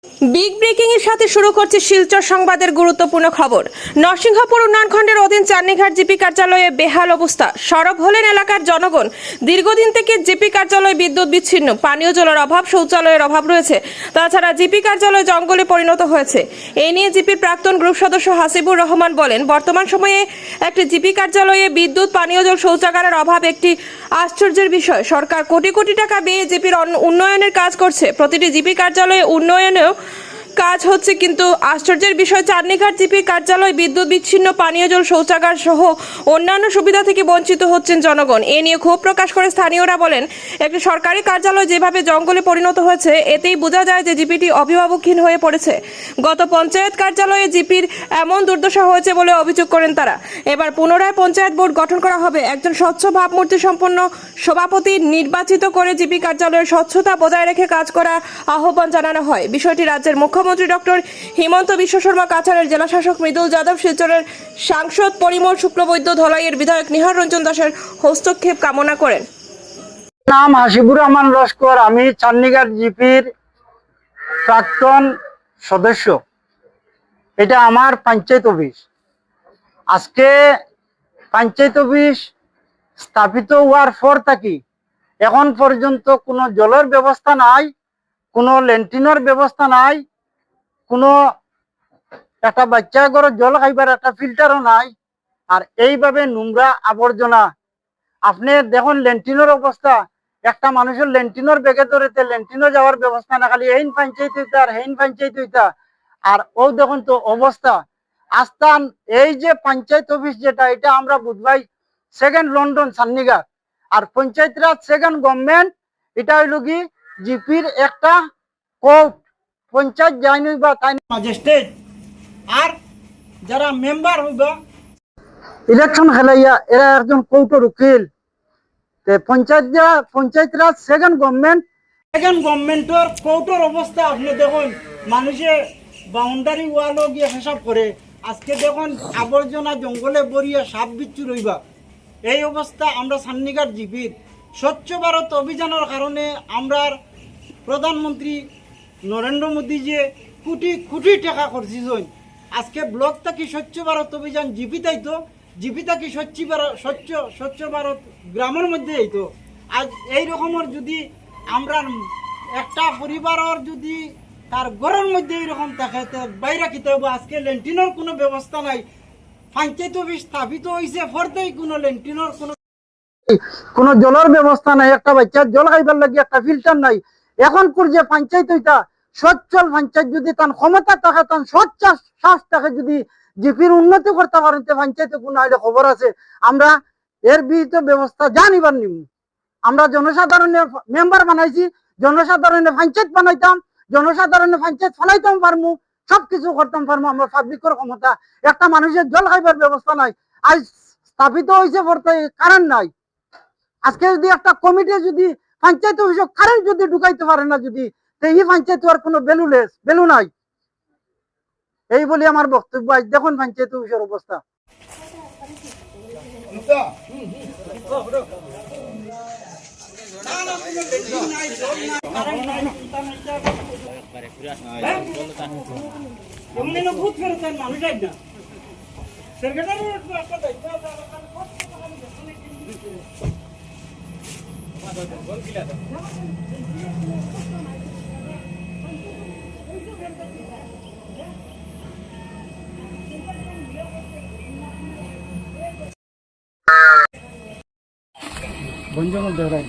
Big breaking এর সাথে শুরু করছে শিলচর সংবাদের গুরুত্বপূর্ণ খবর। নরসিংহপুর উন্নয়ন খণ্ডের অধীন চান্নিঘাট জিপি কার্যালয়ে বেহাল অবস্থা। সরব হলেন এলাকার জনগণ। দীর্ঘদিন থেকে জিপি কার্যালয় বিদ্যুৎ বিচ্ছিন্ন, পানীয় জলের অভাব, শৌচালয়ের অভাব রয়েছে। তাছাড়া জিপি কার্যালয় জঙ্গলে পরিণত হয়েছে। এই নিয়ে জিপির প্রাক্তন গ্রুপ সদস্য হাসিবুর রহমান বলেন, বর্তমান সময়ে একটি জিপি কার্যালয়ে বিদ্যুৎ, পানীয় জল, শৌচাগারের অভাব একটি আশ্চর্যের বিষয়। সরকার কোটি কোটি টাকা ব্যয়ে জিপির উন্নয়নের কাজ করছে। প্রতিটি জিপি কার্যালয়ে উন্নয়নেও কাজ হচ্ছে, কিন্তু আশ্চর্যের বিষয় চান্নিঘাট জিপি কার্যালয় বিদ্যুৎ বিচ্ছিন্ন, পানীয় জল, শৌচাগার সহ অন্যান্য সুবিধা থেকে বঞ্চিত হচ্ছেন জনগণ। এ নিয়ে ক্ষোভ প্রকাশ করে স্থানীয়রা বলেন, একটি সরকারি কার্যালয় যেভাবে জঙ্গলে পরিণত হয়েছে, এতেই বোঝা যায় যে জিপিটি অভিভাবকহীন হয়ে পড়েছে। গত পঞ্চায়েত কার্যালয়ে জিপির এমন দুর্দশা হয়েছে বলে অভিযোগ করেন তারা। এবার পুনরায় পঞ্চায়েত বোর্ড গঠন করা হবে। একজন স্বচ্ছ ভাবমূর্তি সম্পন্ন সভাপতি নির্বাচিত করে জিপি কার্যালয়ের স্বচ্ছতা বজায় রেখে কাজ করার আহ্বান জানানো হয়। বিষয়টি রাজ্যের মুখ্যমন্ত্রী ডক্টর হিমন্ত বিশ্ব শর্মা, কাছাড়ের জেলাশাসক মৃদুল যাদব, শিলচরের সাংসদ পরিমল শুক্লবৈদ্য, ধলাইয়ের বিধায়ক নিহার রঞ্জন দাসের হস্তক্ষেপ কামনা করেন। নাম হাসিবুর রহমান লস্কর। আমি চান্নিঘাট জিপির প্রাক্তন সদস্য। এটা আমার পঞ্চায়েত অফিস। আজকে পঞ্চায়েত অফিস স্থাপিত হওয়ার পর থাকি এখন পর্যন্ত কোনো জলের ব্যবস্থা নাই, কোনো ল্যান্ট্রিনের ব্যবস্থা নাই, কোনো একটা বাচ্চা ঘরে জল খাইবার একটা ফিল্টারও নাই। আর এইভাবে নোংরা আবর্জনা। আপনি দেখুন ল্যান্ট্রিনের অবস্থা। একটা মানুষের ল্যান্ট্রিনের বেগে ধরেতে ল্যান্ট্রিনে যাওয়ার ব্যবস্থা না, খালি এইন পঞ্চায়েত হইতা আর হেইন পঞ্চায়েত হইতা। আর ও দেখুন তো অবস্থা। আস্থান এই যে পঞ্চায়েত অফিস যেটা, এটা আমরা বুধবাই সেকেন্ড লন্ডন চান্নিঘাট। আর পঞ্চায়েত রাজ সেকেন্ড গভর্নমেন্ট। এটা হইল কি জিপির একটা কোর্ট। পঞ্চায়েত যাই নইবা তাই ম্যাজিস্ট্রেট আর যারা মেম্বার হইবা ইলেকশন খেলাইয়া এরা একজন কোর্টের উকিল। পঞ্চায়েত রাজ সেকেন্ড গভর্নমেন্টের কোর্টের অবস্থা আপনি দেখুন। মানুষে বাউন্ডারি ওয়ালও গিয়ে হিসাব করে। আজকে দেখুন আবর্জনা জঙ্গলে বরিয়া সাপ বিচ্ছু রইবা। এই অবস্থা আমরা চান্নিঘাট জিপির। স্বচ্ছ ভারত অভিযানের কারণে আমরা প্রধানমন্ত্রী নরেন্দ্র মোদী যে কোটি কোটি টাকা খরচিছেন। আজকে ব্লক থাকি স্বচ্ছ ভারত অভিযান জিপি তাইতো, জিপি থাকি স্বচ্ছ ভারত গ্রামের মধ্যে আইতো। আজ এই রকমের যদি আমরা একটা পরিবারের যদি তার ঘরের মধ্যে এইরকম থাকে, বাইরে খেতে হবে। আজকে ল্যান্ট্রিনের কোনো ব্যবস্থা নাই। পঞ্চায়েত অফিস স্থাপিত হয়েছে ফরতেই কোনো ল্যান্ট্রিনের কোনো জলের ব্যবস্থা নাই। একটা বাচ্চার জল খাইবার লাগে একটা ফিল্টার নাই। এখন যে পঞ্চায়েত হইতা সচ্ছল পঞ্চায়েত, যদি তার ক্ষমতা থাকে, তার স্বচ্ছ শ্বাস থাকে, যদি জিপির উন্নতি করতে পারেন, পঞ্চায়েতে কোনো আইলে খবর আছে আমরা এর বিহিত ব্যবস্থা জানিবার নিব। আমরা জনসাধারণের মেম্বার বানাইছি, জনসাধারণের পঞ্চায়েত বানাইতাম, জনসাধারণের পঞ্চায়েত ফলাইতাম পারমু, সবকিছু করতাম পারমু। আমরা পাবলিকের ক্ষমতা। একটা মানুষের জল খাইবার ব্যবস্থা নাই। আজ স্থাপিত হয়েছে বলতে কারেন্ট নাই। আজকে যদি একটা কমিটি যদি পঞ্চায়েত অফিসে কারেন্ট যদি ঢুকাইতে পারে না, যদি এই পঞ্চায়েত আর কোনো ভ্যালু নাই। এই বলে আমার বক্তব্য। আজ দেখুন পঞ্চায়েত অফিসের অবস্থা। বঞ্জঙ্গল দেওয়ার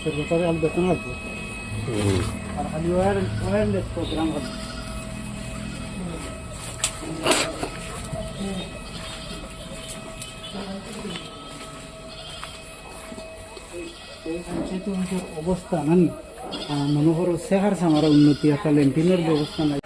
সেক্রেটারি আমি বেতন আসবো আর খালি ওয়ারলেস প্রোগ্রাম হবে। অবস্থা নানি মনে করো শেখার আমার উন্নতি, একটা ল্যান্ট্রিনের ব্যবস্থা নাই।